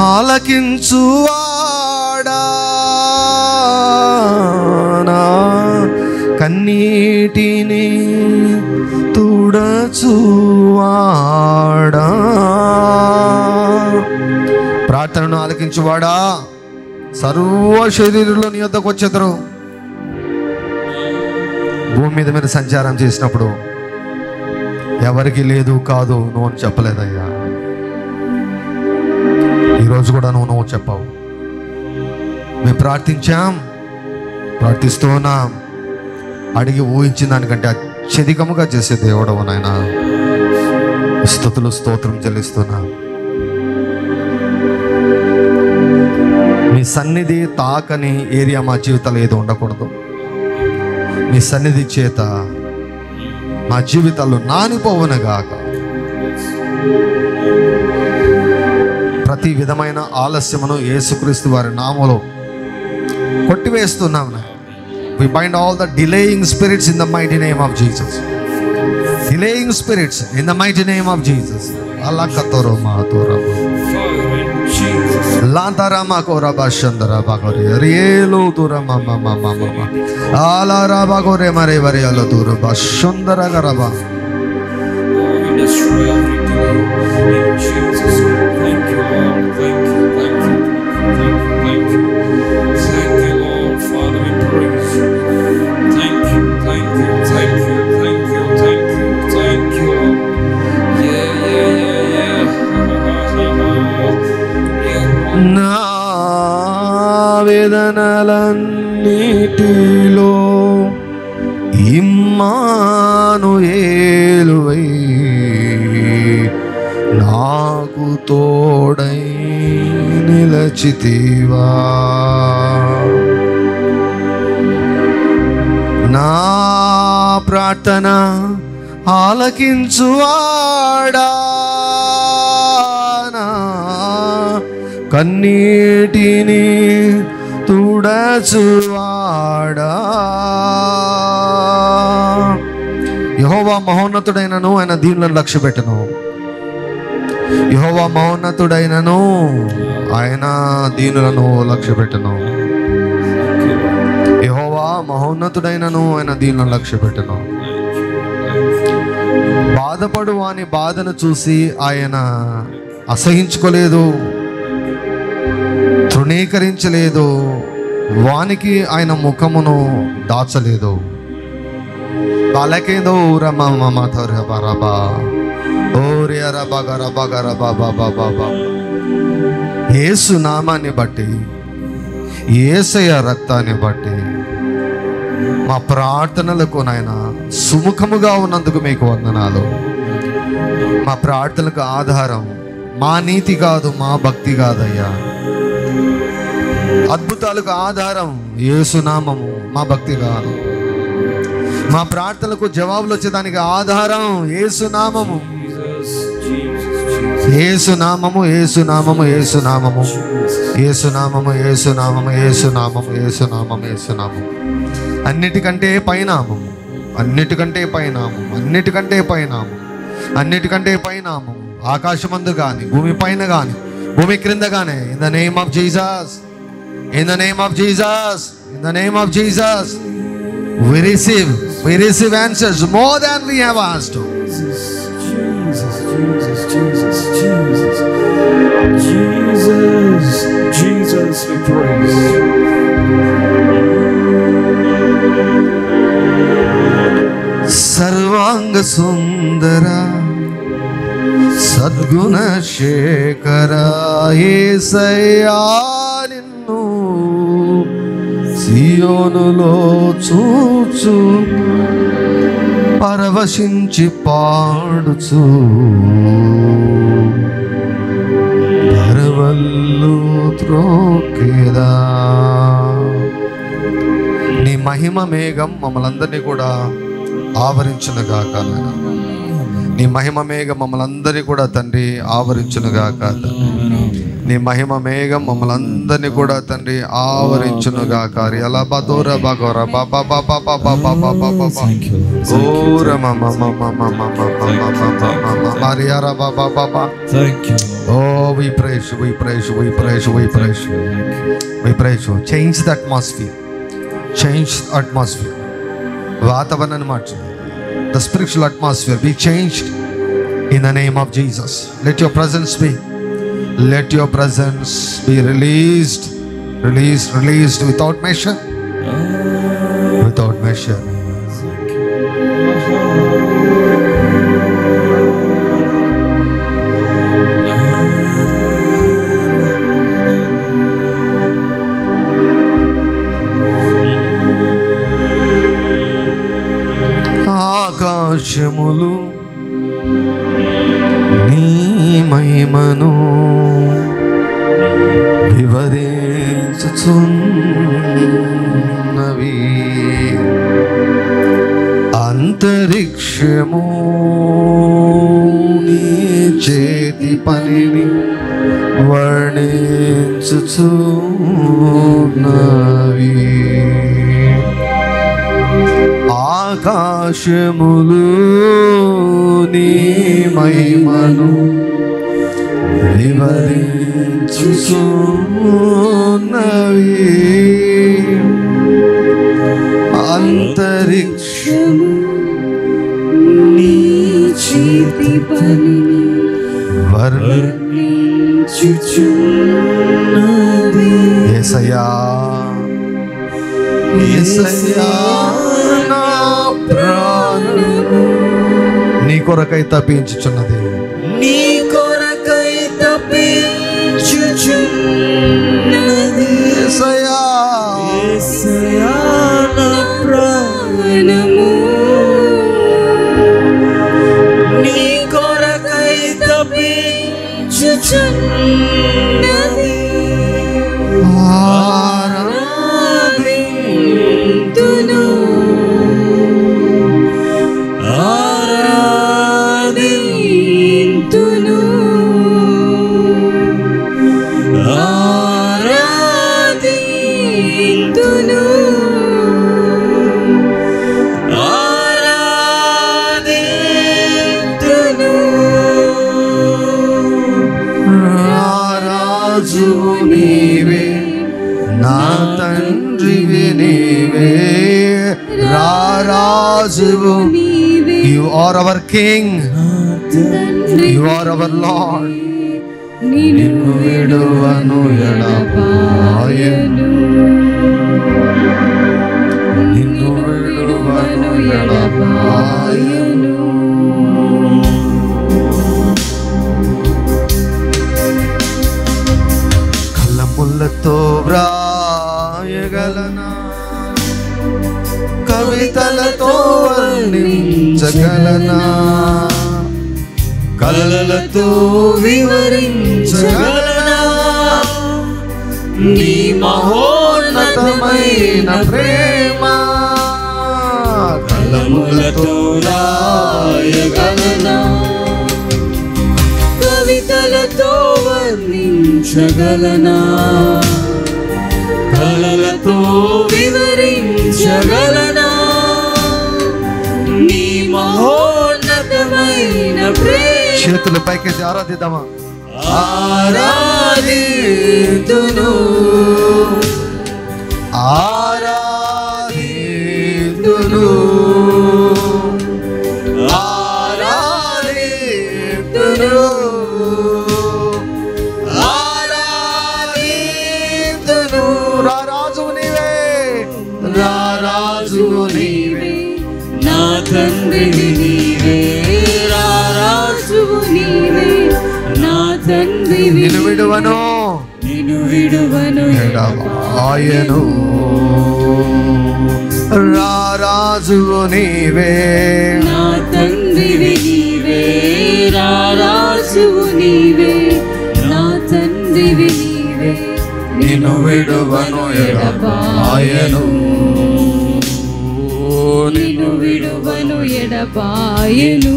ఆలకించువాడా, నా కన్నీటిని తుడచువాడా, ప్రార్థనను ఆలకించువాడా, సర్వ శరీరంలో నీ వద్దకు వచ్చేదరు. భూమి మీద మీరు సంచారం చేసినప్పుడు ఎవరికి లేదు కాదు నువ్వు అని చెప్పలేదయ్యా. ఈరోజు కూడా నువ్వు చెప్పావు. మేము ప్రార్థిస్తూ ఉన్నాం. అడిగి ఊహించిన దానికంటే అత్యధికముగా చేసే దేవుడవు నాయన. స్తుతులు స్తోత్రం చెల్లిస్తున్నా. మీ సన్నిధి తాకని ఏరియా మా జీవితాలు ఏదో ఉండకూడదు. మీ సన్నిధి చేత మా జీవితాల్లో నానిపోవునుగాక. ప్రతి విధమైన ఆలస్యమును యేసుక్రీస్తు వారి నామములో కొట్టివేస్తున్నాం. We bind all the delaying spirits in the mighty name of Jesus. Delaying spirits in the mighty name of Jesus. Allah katoro ma torama. Lantarama koraba shandara bagore. Rielo torama mama mama. Ala raba gore mare mare ala toraba shandara garaba. Destroy every delay in Jesus' name. Thank you, Lord. Thank you, thank you, thank you, thank you, Lord. Father, we praise you. Thank you, thank you, thank you, thank you, thank you, thank you, Lord. Yeah. నా వేదనలన్నిటిలో ఇమ్మానుయేలువై నాకు తోడై నిలచితివా. నా ప్రార్థన ఆలకించువాడా, నా కన్నీటిని తుడచువాడా. యెహోవా మహోన్నతుడైనను ఆయన దీనులను లక్ష్యపెట్టను. యెహోవా మహోన్నతుడైనను ఆయన దీనులను లక్ష్యపెట్టను. యెహోవా మహోన్నతుడైనను ఆయన దీనులను లక్ష్యపెట్టను. బాధపడు వాని బాధను చూసి ఆయన అసహించుకోలేదు, తృణీకరించలేదు, వానికి ఆయన ముఖమును దాచలేదు. బాలకేదో యేసు నామాన్ని బట్టి, యేసయ్య రక్తాన్ని బట్టి మా ప్రార్థనలకు నాయన సుముఖముగా ఉన్నందుకు మీకు వందనాలు. మా ప్రార్థనలకు ఆధారం మా నీతి కాదు, మా భక్తి కాదయ్యా. అద్భుతాలకు ఆధారం యేసు నామము, మా భక్తి కాదు. మా ప్రార్థనలకు జవాబులు వచ్చేదానికి ఆధారం యేసు నామము, యేసు నామము, యేసు నామము, యేసు నామము, యేసు నామము, యేసు నామము, యేసు నామము, యేసు నామము, యేసు నామము. అన్నిటికంటే పైనామము, అన్నిటికంటే పైనామము, అన్నిటికంటే పైనామము, అన్నిటికంటే పైనామము. ఆకాశమందు కానీ, భూమి పైన కానీ, భూమి క్రింద కానీ. In the name of Jesus, in the name of Jesus, in the name of Jesus we receive answers more than we have asked. Jesus, we praise. సర్వాంగ సుందర సద్గుణ శేఖర యేసయ్యా, నిన్ను సియోనులో చూచు పరవశించి పాడుచు పరవల్లు త్రోకేదా. నీ మహిమ మేఘం మమ్మల్ందరినీ కూడా ఆవరించునుగాక. నీ మహిమ మేఘం మమ్మల్ందరినీ కూడా తండ్రి ఆవరించునుగాక. నీ నీ మహిమ మేఘం మమ్మల్ని అందరినీ కూడా తండ్రి ఆవరించునుగా కార్య అలా బదోర బగోర బాబా బాబా బాబా బాబా బాబా ఓర మమ మమ మమ మరియారా బాబా బాబా. Oh, we praise you, we praise you, we praise you, we praise you, we praise you. Change the atmosphere, change the atmosphere. వాతావరణాన్ని మార్చు. The spiritual atmosphere be changed in the name of Jesus. Let your presence be. Let your presence be released, released, released without measure, without measure. ఆకాశములు నీ మహిమను వివరించుచున్నవి, అంతరిక్షము నీ చేతి పనిని వర్ణించుచున్నవి. ఆకాశములు నీ మహిమను వివరించుచున్నవి, అంతరిక్షము నీ చేతి పనిని వర్ణించుచున్నవి. యేసయ్యా యేసయ్యా నా ప్రాణము నీ కొరకై తప్పించుచున్నది, నీ కొరకై తప్పించుచున్నది. యేసయ్యా యేసయ్యా నా ప్రాణము నీ కొరకై తప్పించుచున్నది. ఆరాధింతును ఆరాధింతును ఆరాధింతును ఆరాధింతును. రారాజువు నీవే నా తండ్రివి నీవే, రారాజువు. You are our King, you are our Lord. నిన్ను విడువను ఎడబాయను, నిన్ను విడువను ఎడబాయను. కలములతో వ్రాయగలనా, కవితలతో వర్ణించగలనా, కలలతో వివరించగలనా నీ మహోన్నతమైన ప్రేమ. కలములతో రాయగలనా, కవితలతో వర్ణించగలనా, కలలతో వివరించగలనా నీ మహోన్నతమైన ప్రేమ. చేతుల పైకి ఆరాధిద్దామా. ఆరాధింతును ఆరాధింతును ఆరాధింతును ఆరాధింతును. రారాజువు నీవే, రారాజువు నీవే, నా తండ్రివి నీవే. రారాజువు నీవే, నా తండ్రివి. నిన్ను విడువను నిన్ను విడువను ఎడబాయను, రారాజువు నీవే, నా తండ్రివి నీవే. రారాజువు నీవే, నా తండ్రివి నీవే. నిన్ను విడువను ఎడబాయను, నిన్ను విడువను ఎడబాయను.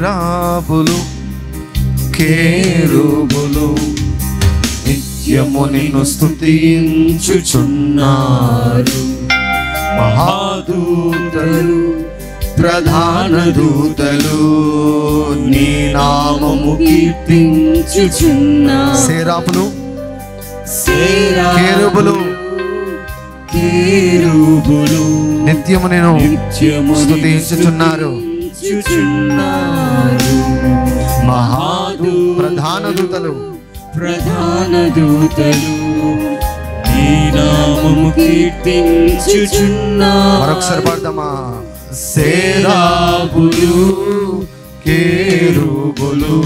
సేరాపులు కేరుబులు నిత్యము నిన్ను స్తుతించుచున్నారు. మహాదూతలు ప్రధాన దూతలు నీ నామము కీర్తించుచున్నారు. సేరాపులు కేరుబులు నిత్యము నేను స్తుతించుచున్నారు. ప్రధాన దూతలు నీ నామము కీర్తించుచున్నారు. మరొకసారి పాడదామా? సేరాపులు కేరుబులు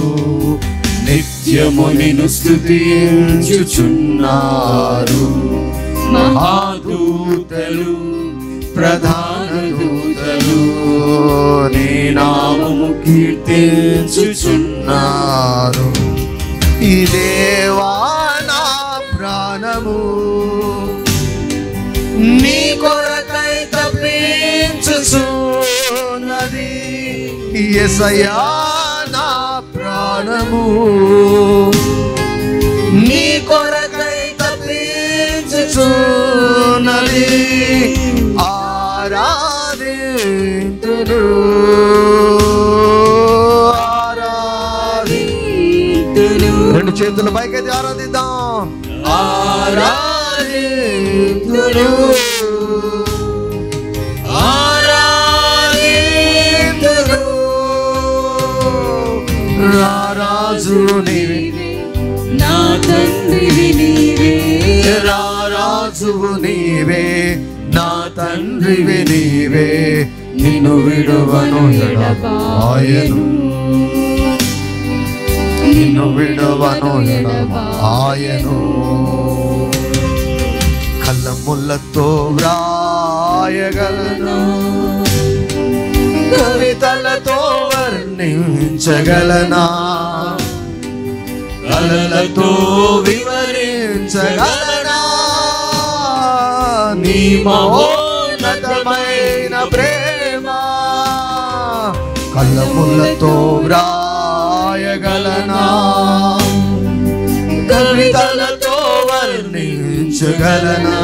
నిత్యము నిన్ను స్తుతించుచున్నారు. మహాదూతలు ప్రధాన దూతలు నీ నామము కీర్తించుచున్నారు. ఈ దేవా నా ప్రాణము నీ కొరకై తప్పించుచున్నది. యేసయ్యా నా ప్రాణము నీ కొరకై తప్పించుచున్నది. ఆరాధింతును ఆరాధింతును. రెండు చేతుల పైకైతే ఆరాధిద్దాం. ఆరాధింతును ఆరాధింతును. రారాజు నీవే నా తండ్రివి నీవే. రారాజువు నీవే నా తండ్రివి నీవే. నిన్ను విడువను ఎడబాయను నిన్ను విడువను ఎడబాయను. కళ్ళములతో వ్రాయగలను కవితలతో వర్ణించగలనా కలలతో వివరించగలనా నీ మహోన్నతమైన ప్రేమ. కళ్ళములతో వ్రాయగలనా కవితలతో వర్ణించగలనా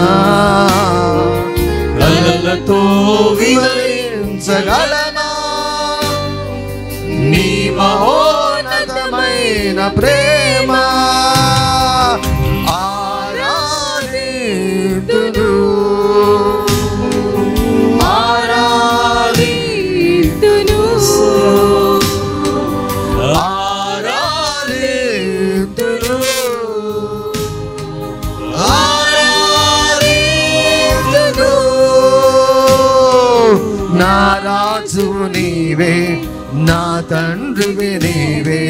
కలలతో వివరించగలనా నీ మహోన్నతమైన ప్రేమ. ఆరాధింతును ఆరాధింతును ఆరాధింతును ఆరాధింతును. నా రాజువు నీవే నా తండ్రివి నీవే.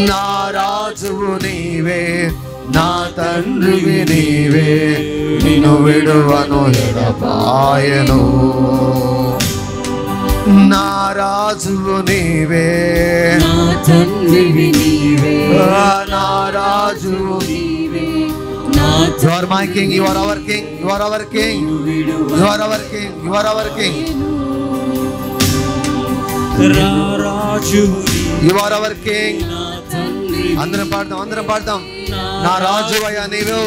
నా రాజువు నీవే నా తండ్రివి నీవే. నిన్ను విడువను ఎడబాయను. నా రాజువు నీవే నా తండ్రివి నీవే. నా రాజువు నీవే నా You are my king, you are our king, you are our king, you are our king, you are our king. You are our king. అందరం పాడదాం అందరం పాడదాం. నా రాజువయ్యా నీవు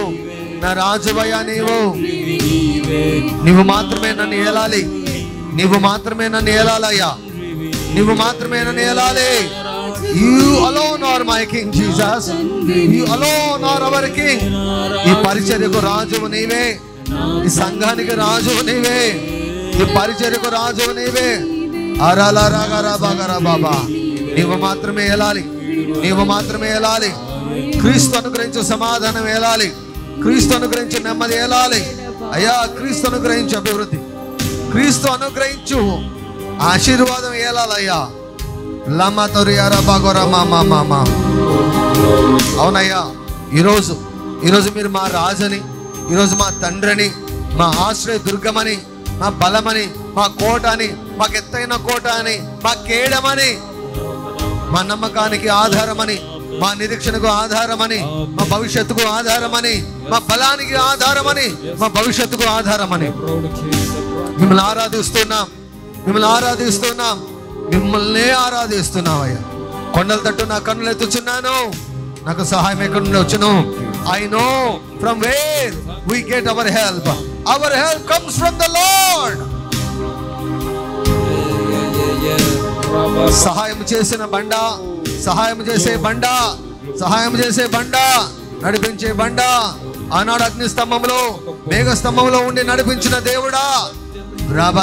నా రాజువయ్యా నీవు. నీవు మాత్రమే నన్ను ఏలాలి నీవు మాత్రమే నన్ను ఏలాలయ్యా నీవు మాత్రమే నన్ను ఏలాలి. You alone are my king Jesus. You alone are our king. ఈ పరిచర్యకు రాజువు నీవే. ఈ సంఘానికి రాజువు నీవే. ఈ పరిచర్యకు రాజువు నీవే. బాబా నీవు మాత్రమే ఏలాలి నీవు మాత్రమే ఏలాలి. క్రీస్తు అనుగ్రహించు సమాధానం ఏలాలి. క్రీస్తు అనుగ్రహించు నెమ్మది ఏలాలి అయ్యా. క్రీస్తు అనుగ్రహించు అభివృద్ధి క్రీస్తు అనుగ్రహించు ఆశీర్వాదం ఏలాలయ్యా. లమ్మ తొరియారా బాగోరా మా అవునయ్యా. ఈరోజు మీరు మా రాజని, ఈరోజు మా తండ్రిని, మా ఆశ్రయ దుర్గమని, మా బలమని, మా కోట అని, మాకు ఎత్తైన కోట అని, మా కేడమని, మా నమ్మకానికి ఆధారమని, మా నిరీక్షణకు ఆధారమని, మా భవిష్యత్తుకు ఆధారమని, మా బలానికి ఆధారమని, మా భవిష్యత్తుకు ఆధారమని మిమ్మల్ని ఆరాధిస్తున్నాం మిమ్మల్ని ఆరాధిస్తున్నాం మిమ్మల్నే ఆరాధిస్తున్నామయ్యా. కొండల తట్టు నా కన్నులు ఎత్తుచున్నాను, నాకు సహాయం ఎక్కడి నుండి వచ్చును. I know from where we get our help. Our help comes from the Lord. సహాయం చేసిన బండ, సహాయం చేసే బండ, సహాయం చేసే బండ, నడిపించే బండ, ఆనాడు అగ్ని స్తంభంలో మేఘ స్తంభంలో ఉండి నడిపించిన దేవుడా, రాబా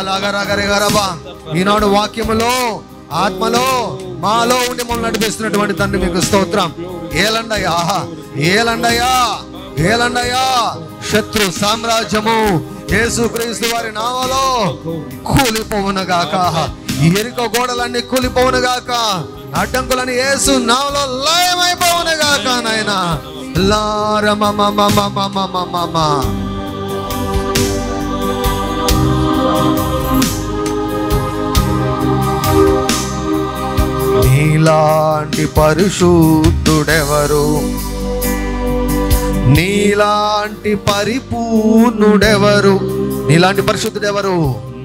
ఈనాడు వాక్యములో ఆత్మలో మాలో ఉండి మమ్మల్ని నడిపిస్తున్నటువంటి తండ్రి మీకు స్తోత్రం. ఏలండయ్యా, ఏలండయ్యా, ఏలండయ్యా. శత్రు సామ్రాజ్యము యేసుక్రీస్తు వారి నామములో కూలిపోవునుగాక. ఎరుక గోడలన్నీ కూలిపోవునుగాక. అడ్డంకులని యేసు నామములో లయమైపోవునుగాక. నాయనా లారమమమమమమమమ. నీలాంటి పరిశుద్ధుడెవరు, నీలాంటి పరిపూర్ణుడెవరు, నీలాంటి పరిశుద్ధుడెవరు,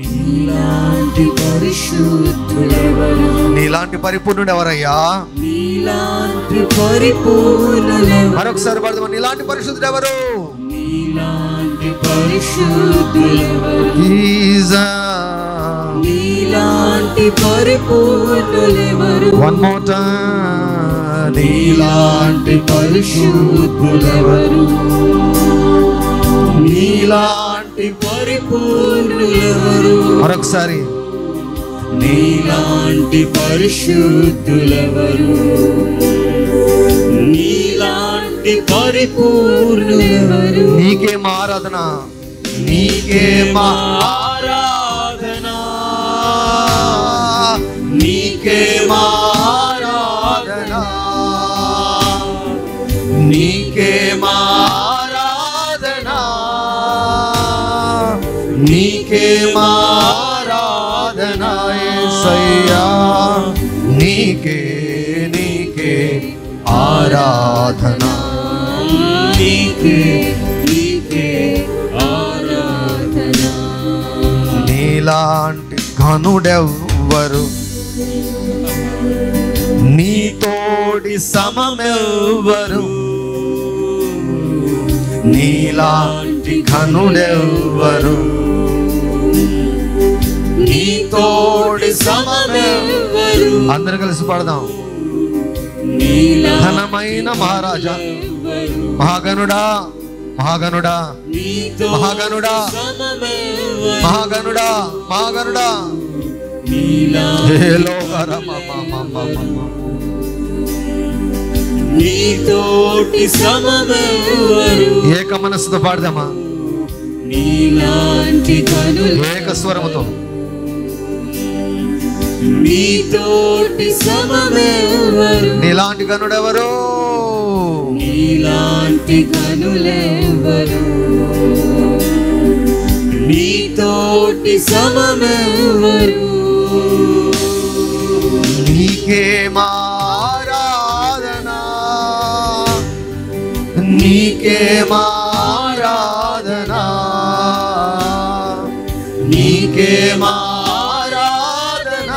నీలాంటి పరిశుద్ధుడెవరు, నీలాంటి పరిపూర్ణుడెవరయ్యా, నీలాంటి పరిపూర్ణుడెవరు, మరొకసారి పడదాం. నీలాంటి పరిశుద్ధుడెవరు, నీలాంటి పరిశుద్ధుడెవరు, నీలాంటి పరిపూర్ణులెవరు. One more time. నీలాంటి పరిశుద్ధులెవరు, నీలాంటి పరిపూర్ణులెవరు. మరొకసారి. నీలాంటి పరిశుద్ధులెవరు, నీలాంటి పరిపూర్ణులెవరు. నీకే మా ఆరాధన, నీకే మా ఆరాధన, నీకే మా ఆరాధన, నీకే మా ఆరాధన, నీకే మా ఆరాధన యేసయ్యా. నీకే నీకే ఆరాధన, నీకే నీకే ఆరాధన. నీలాంటి ఘనుడెవ్వరు, నీతోడి సమమెవ్వరు, నీలాంటి ఘనుడెవ్వరు, నీతోడి సమమెవ్వరు. అందరూ కలిసి పాడదాం. ఘనమైన మహారాజా, మహాగణుడా, మహాగణుడా, మహాగణుడా, మహాగణుడా, మహాగణుడా. నీతోటి సమమెవ్వరు. ఏక మనస్సుతో పాడదామా, నీలాంటి ఘనులు ఏక స్వరముతో. నీతోటి సమమెవ్వరు, నీలాంటి గనుడెవరు, నీలాంటి ఘనులెవ్వరు, నీతోటి సమమెవ్వరు. నీకే మా ఆరాధన, నీకే మా ఆరాధన, నీకే మా ఆరాధన,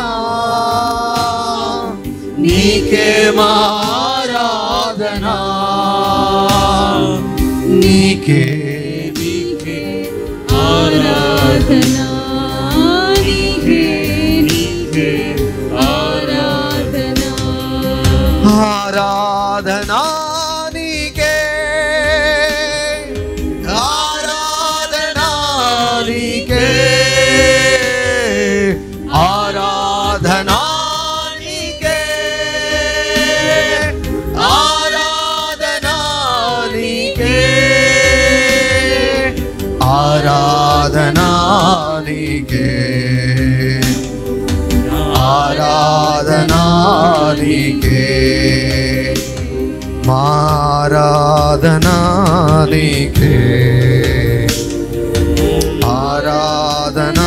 నీకే మా ఆరాధన, నీకే నీకే ఆరాధన, నీకే నీకే ఆరాధన. ఆరాధన నీకే, ఆరాధన నీకే, ఆరాధన నీకే, ఆరాధన నీకే, ఆరాధన నీకే, ఆరాధన నీకే, ఆరాధన నీకే, ఆరాధన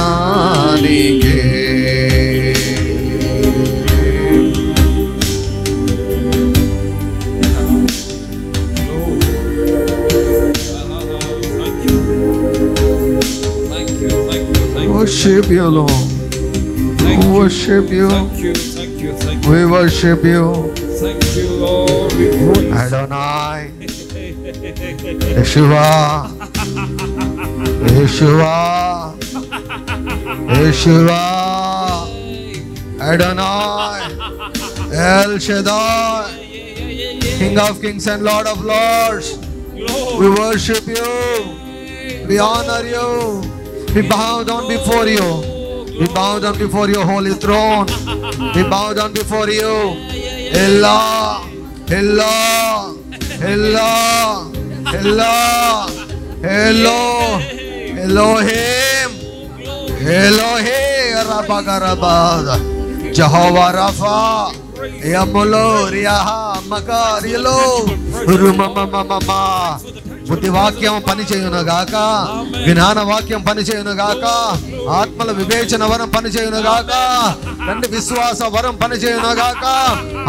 నీకే. Worship you, Lord. Worship you. Thank you. you, thank you. We worship you. Thank you, Lord. We praise. Adonai. Yeshua. Yeshua. Yeshua. Adonai. El Shaddai. King of kings and Lord of lords. We worship you. We honor you. We bow down before you. We bow down before your holy throne. We bow down before you. Allah, Allah, Allah, Allah, Elo, Elohim, Elohim, Rabagarabada, Jehovah Rapha, Yamulo, Riyaha, Makar, Yelo, Rumamamama. బుద్ధి వాక్యం పని చేయును గాక, జ్ఞాన వాక్యం పని చేయును గాక, ఆత్మల వివేచన వరం పని చేయును గాక, తండ్రి విశ్వాస వరం పని చేయును గాక,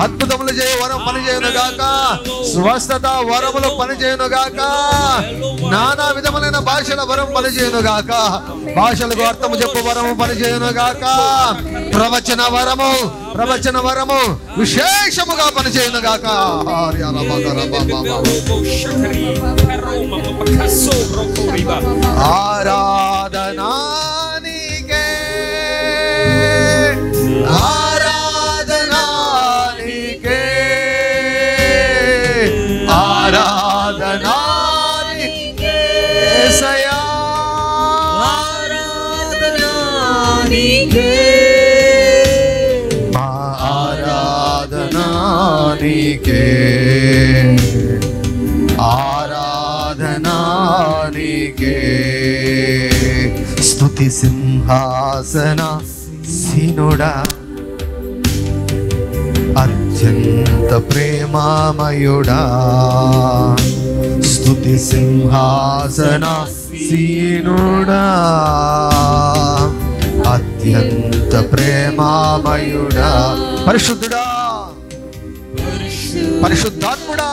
అద్భుతములు చేయ వరం పని చేయును గాక, స్వస్థత వరములు పని చేయును గాక, నానా విధములైన భాషల వరం పని చేయును గాక, భాషలకు అర్థము చెప్పు వరము పని చేయును గాక, ప్రవచన వరము విశేషముగా పని చేయును గాక. ఆరాధనా నీకే, ఆరాధనా నీకే, ఆరాధనా నీకే, యేసయ్యా ఆరాధనా నీకే, ఆరాధనా నీకే, ఆరాధనా నీకే. స్తుతి సింహాసన సీనుడా, అత్యంత ప్రేమామయుడా, స్తుతి సింహాసన సీనుడా, అత్యంత ప్రేమామయుడా, పరిశుద్ధుడా, పరిశుద్ధాత్ముడా,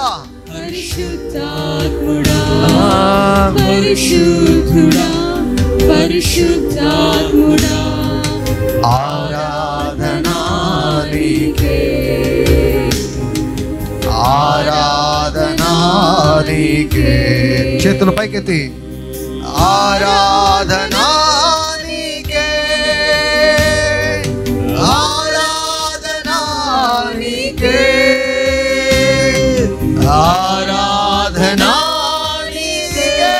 పరిశుద్ధాత్ముడా, పరిశుద్ధుడా, పరిశుద్ధాత్ముడా, ఆరాధనా నీకే, ఆరాధనా నీకే. చేతులు పైకెత్తి ఆరాధనా నీకే, ఆరాధనా నీకే, ఆరాధనా నీకే,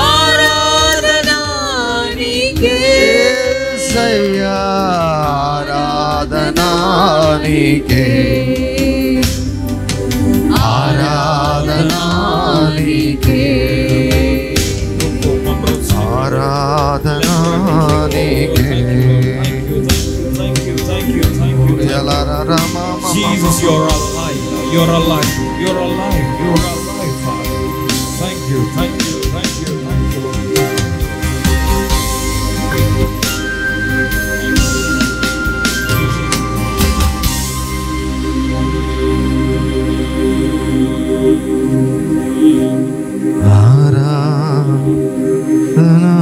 ఆరాధనా నీకే, యేసయ్యా ఆరాధనా నీకే, ఆరాధనా నీకే, ఆరాధనా నీకే. Jesus, you're alive. You're alive. You're alive. You're alive, Father. Thank you. Thank you. Thank you. Thank you. ఆరాధనా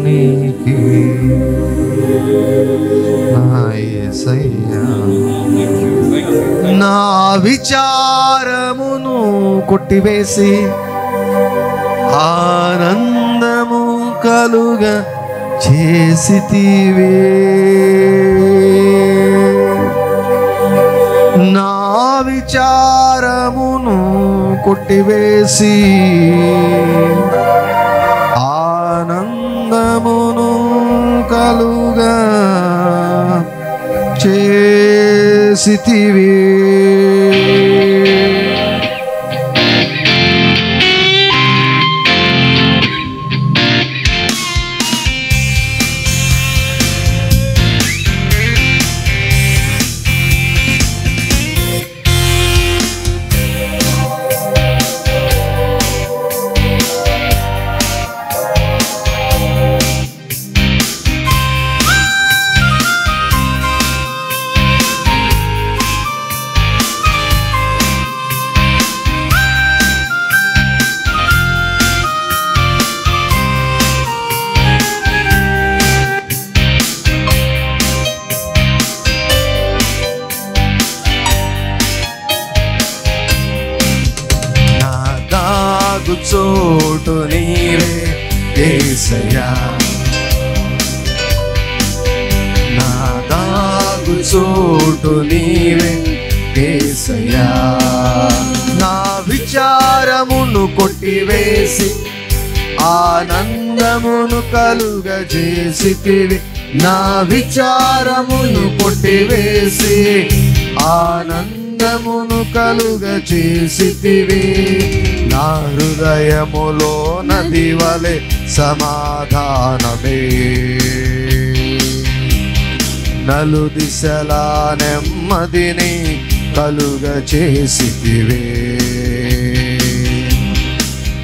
నీకే, నా యేసయ్యా. నా విచారమును కొట్టివేసి ఆనందము కలుగ చేసితివే, నా విచారమును కొట్టివేసి ఆనందమును కలుగా చేసితివే. యేసయ్యా. నా దాగు చోటు నీవే యేసయ్యా. నా విచారమును కొట్టివేసి ఆనందమును కలుగజేసితివి. నా విచారమును కొట్టివేసి ఆనందమును కలుగజేసితివి. నా హృదయములో నది వలె సమాధానమే, నలు దిశలా నెమ్మదిని కలుగజేసితివే.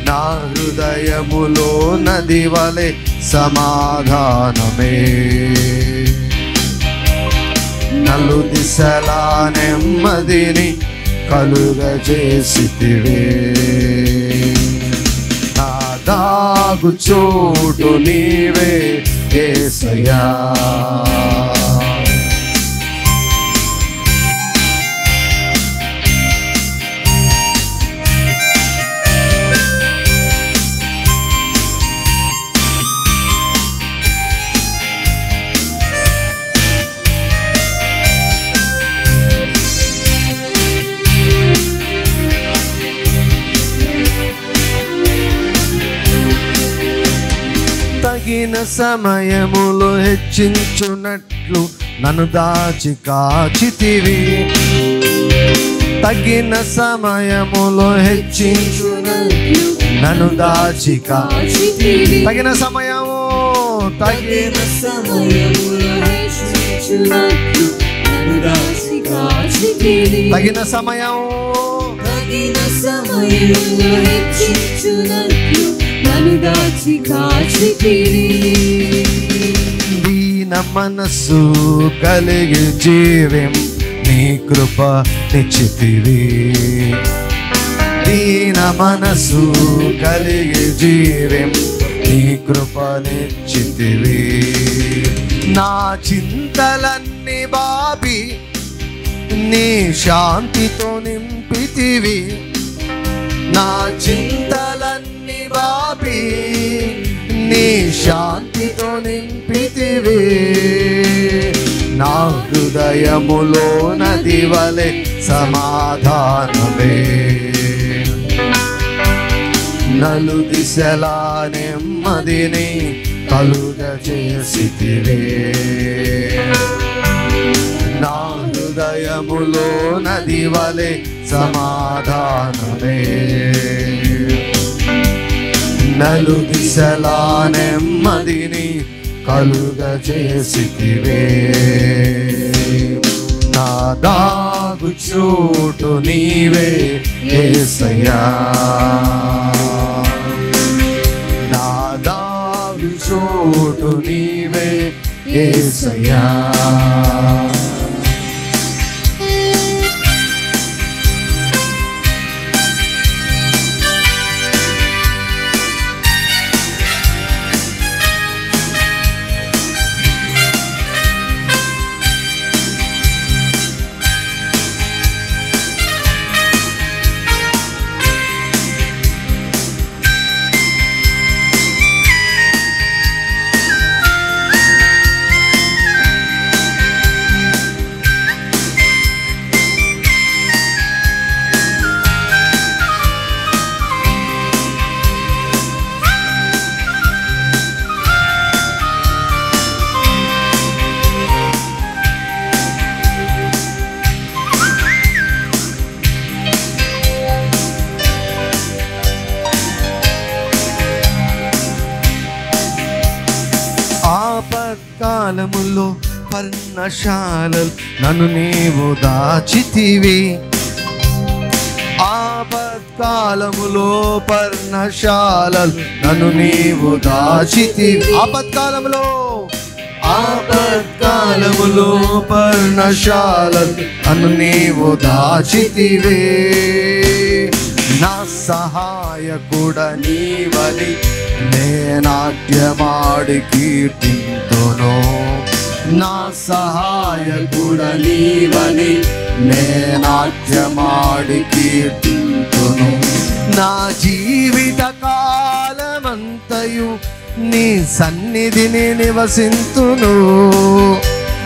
నా హృదయములో నది వలె సమాధానమే, నలు దిశలా నెమ్మదిని కలుగజేసితివే. నా దాగు చోటు నీవే యేసయ్యా. తగిన సమయములో హెచ్చించునట్లు నన్ను దాచి కాచితివి. తగిన సమయములో హెచ్చించునట్లు నన్ను దాచి కాచితివి. తగిన సమయము, తగిన సమయములో హెచ్చించునట్లు నన్ను దాచి కాచితివి. తగిన సమయము, తగిన సమయములో హెచ్చించునట్లు నన్ను దాచి కాచితివి. దీన మనస్సు కలిగి జీవం నీ కృప నిచ్చితివి. దీన మనస్సు కలిగి జీవం నీ కృప నిచ్చితివి. నా చింతలన్నీ బాబి నీ శాంతితో నింపితివి. నా చింతలన్నీ బాబి నీ శాంతితో నింపితివి. నా హృదయములో నది వలె సమాధానమే, నలు దిశలా నెమ్మదిని కలుగజేసితివే. నా హృదయములో నది వలె సమాధానమే, నలు దిశలా నెమ్మదిని కలుగజేసితివే. నా దాగు చోటు నీవే యేసయ్యా. నా దాగు చోటు నీవే యేసయ్యా. ఆపత్కాలములో పర్ణశాలలు నన్ను నీవు దాచితివి. ఆపత్కాలములో పర్ణశాలలు నన్ను నీవు దాచితివి. ఆపత్కాలములో, ఆపత్కాలములో పర్ణశాలలు నన్ను నీవు దాచితివే. నా సహాయకుడ నీవని నే నాట్యమాడి కీర్తింతును. నా సహాయకుడ నీవని నే నాట్యమాడి కీర్తింతును. నా జీవిత కాలమంతయు నీ సన్నిధిని నివసింతును.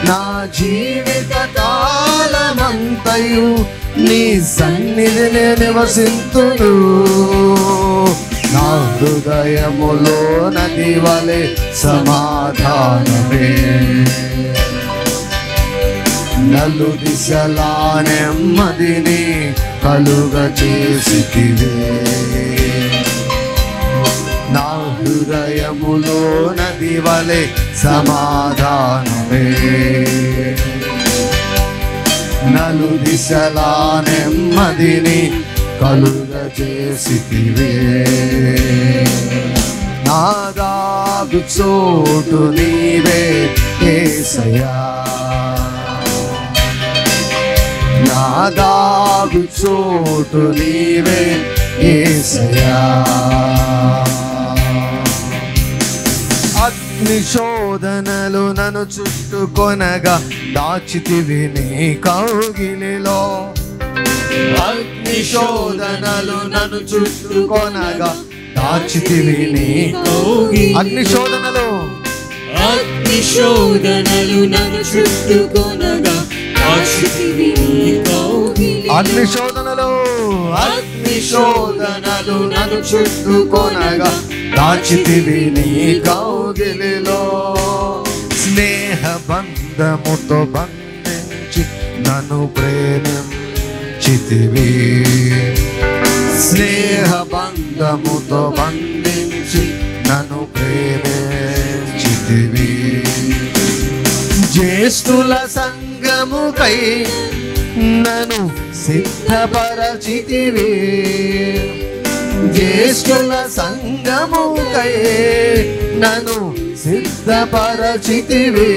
నా జీవిత కాలమంతయు నీ సన్నిధిని నివసింతును. నా హృదయములో నది వలె సమాధానమే, నలు దిశలా నెమ్మదిని కలుగ చేసితివే. నా హృదయములో నది వలె సమాధానమే, నలు దిశలా నెమ్మదిని కలుగ చేసితివే. నా దాగు చోటు నీవే యేసయ్యా, నా దాగు చోటు నీవే యేసయ్యా. అగ్ని శోధనలు నన్ను చుట్టుకొనగా దాచితివి నీ కౌగిలిలో. అగ్ని శోధనలు నన్ను చుట్టుకొనగా దాచితివి నీ కౌగిలిలో. అగ్ని శోధనలు, అగ్ని శోధనలు నన్ను చుట్టుకొనగా దాచితివి నీ కౌగిలిలో. అగ్ని శోధనలు, అగ్ని శోధనలు నన్ను చుట్టుకొనగా దాచితివి నీ కౌగిలిలో. స్నేహ బంధముతో బంధించి నన్ను ప్రేమించితివి. స్నేహ బంధముతో బంధించి నన్ను ప్రేమించితివి. జ్యేష్ఠుల సంగముకై నన్ను సిద్ధపరచితివి. జ్యేష్ఠుల సంగముకై నన్ను సిద్ధపరచితివి.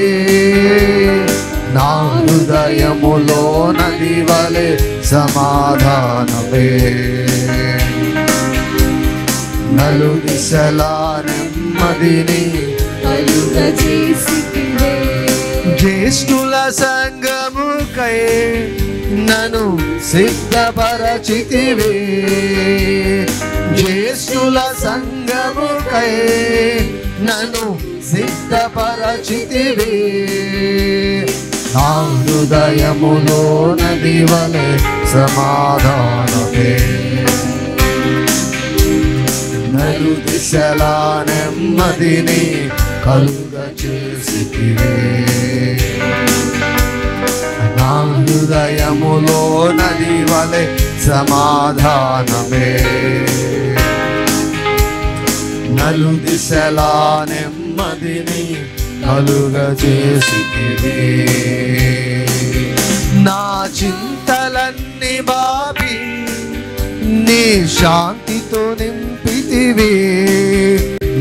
నా హృదయములో నది వలె సమాధానమే, నలు దిశలా నెమ్మదిని కలుగ చేసితివే. జ్యేష్ఠుల సంగముకై నన్ను సిద్ధపరచితివి. జ్యేష్ఠుల సంగముకై నన్ను సిద్ధపరచితివి. నా హృదయములో నది వలె సమాధానమే, నలు దిశలా నెమ్మదిని కలుగ చేసితివే. నా హృదయములో నది వలె సమాధానమే, నలు దిశలా నెమ్మదిని కలుగ చేసితివే. నా చింతలన్నీ బాపి నీ శాంతితో నింపితివి.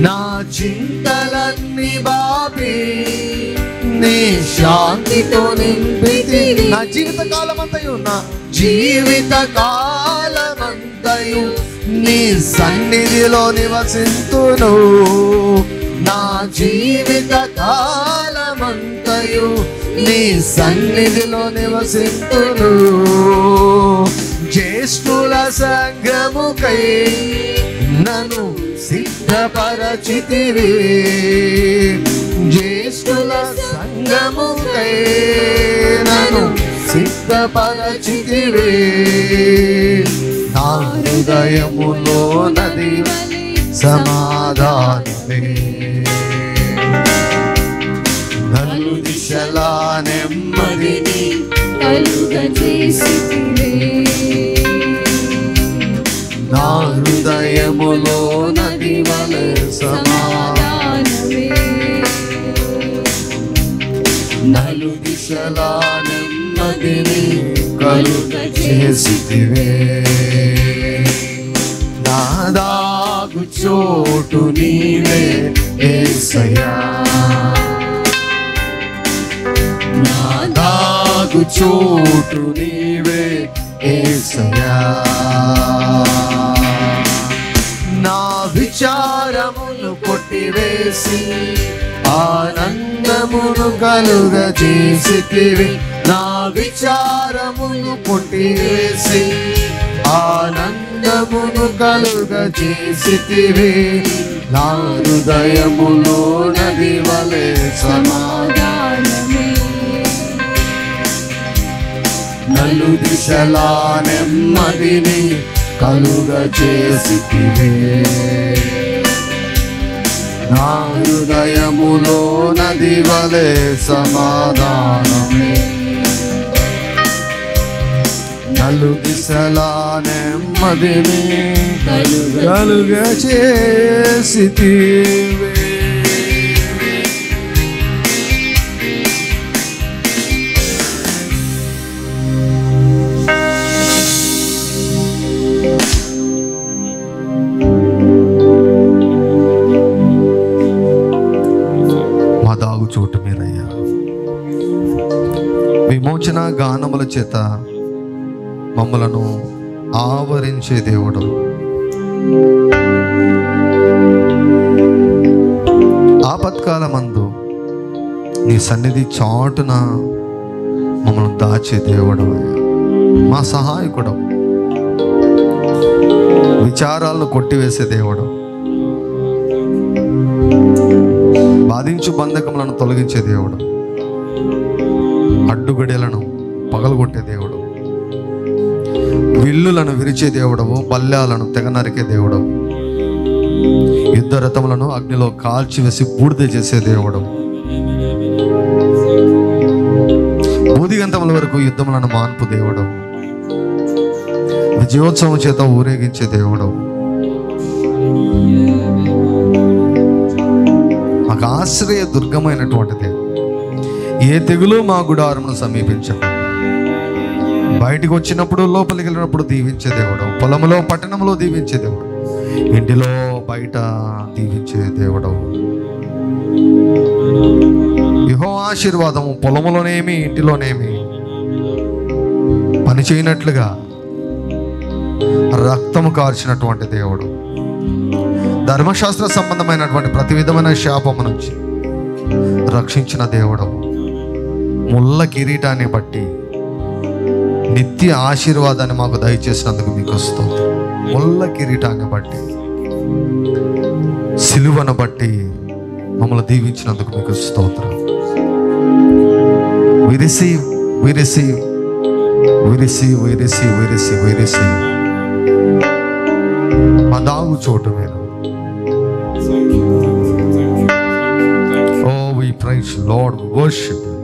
నా చింతలన్నీ బాపి నీ శాంతితో నింపితివి. నా జీవిత కాలమంతయు, నా జీవిత కాలమంతయు నీ సన్నిధిలో నివసింతును. నా జీవిత కాలమంతయు నీ సన్నిధిలో నివసింతును. జ్యేష్ఠుల సంగముకై నన్ను సిద్ధపరచితివి. జ్యేష్ఠుల సంగముకై నన్ను సిద్ధపరచితివి. నా హృదయములో నది సమాధానమే, నలు దిశలా నెమ్మదిని కలుగ చేసితివే. నా హృదయములో నది వలె సమాధానమే, నలు దిశలా నెమ్మదిని కలుగ చేసితివే. నా దాగు చోటు నీవే యేసయ్యా, నా దాగు చోటు నీవే యేసయ్యా. నా విచారమును కొట్టివేసి ఆనందమును కలుగ చేసితివి. నా విచారమును కొట్టివేసి ఆనందమును కలుగ చేసితివి. నా హృదయములో నది వలె సమాధానమే నలు దిశలా నెమ్మదిని కలుగ చేసితివే. నా హృదయములో నది వలె సమాధానమే నలు దిశలా నెమ్మదిని కలుగ చేసితివే. మా దాగు చోటు మీరయ్యా, విమోచన గానముల చేత మమ్మలను ఆవరించే దేవుడు, ఆపత్కాలమందు నీ సన్నిధి చాటున మమ్మల్ని దాచే దేవుడు, మా సహాయకుడు, విచారాలను కొట్టివేసే దేవుడు, బాధించు బంధకములను తొలగించే దేవుడు, అడ్డుగడియలను పగలగొట్టే దేవుడు, విల్లులను విరిచే దేవుడవు, బల్యాలను తెగ నరికే దేవుడవు, యుద్ధ రథములను అగ్నిలో కాల్చివేసి బూడిద చేసే దేవుడు, బూదిగంతముల వరకు యుద్ధములను మాన్పు దేవుడు, విజయోత్సవం చేత ఊరేగించే దేవుడు, మాకు ఆశ్రయ దుర్గమైనటువంటి దేవుడు. ఏ తెగులు మా గుడారమును సమీపించకుండా, బయటికి వచ్చినప్పుడు లోపలికి వెళ్ళినప్పుడు దీవించే దేవుడు, పొలములో పట్టణంలో దీవించే దేవుడు, ఇంటిలో బయట దీవించే దేవుడు. యెహోవా ఆశీర్వాదము పొలములోనేమి ఇంటిలోనేమి పని చేయనట్లుగా రక్తము కార్చినటువంటి దేవుడు, ధర్మశాస్త్ర సంబంధమైనటువంటి ప్రతి విధమైన శాపము నుంచి రక్షించిన దేవుడు, ముళ్ళ కిరీటాన్ని బట్టి నిత్య ఆశీర్వాదాన్ని మాకు దయచేసినందుకు మీకు స్తోత్రం. ముళ్ళ కిరీటాన్ని బట్టి, సిలువను బట్టి మమ్మల్ని దీవించినందుకు మీకు స్తోత్రం. We receive, we receive, we receive, we receive, we receive, we receive. మా దాగు చోటు మీరు. Oh, we praise you, Lord, we worship you.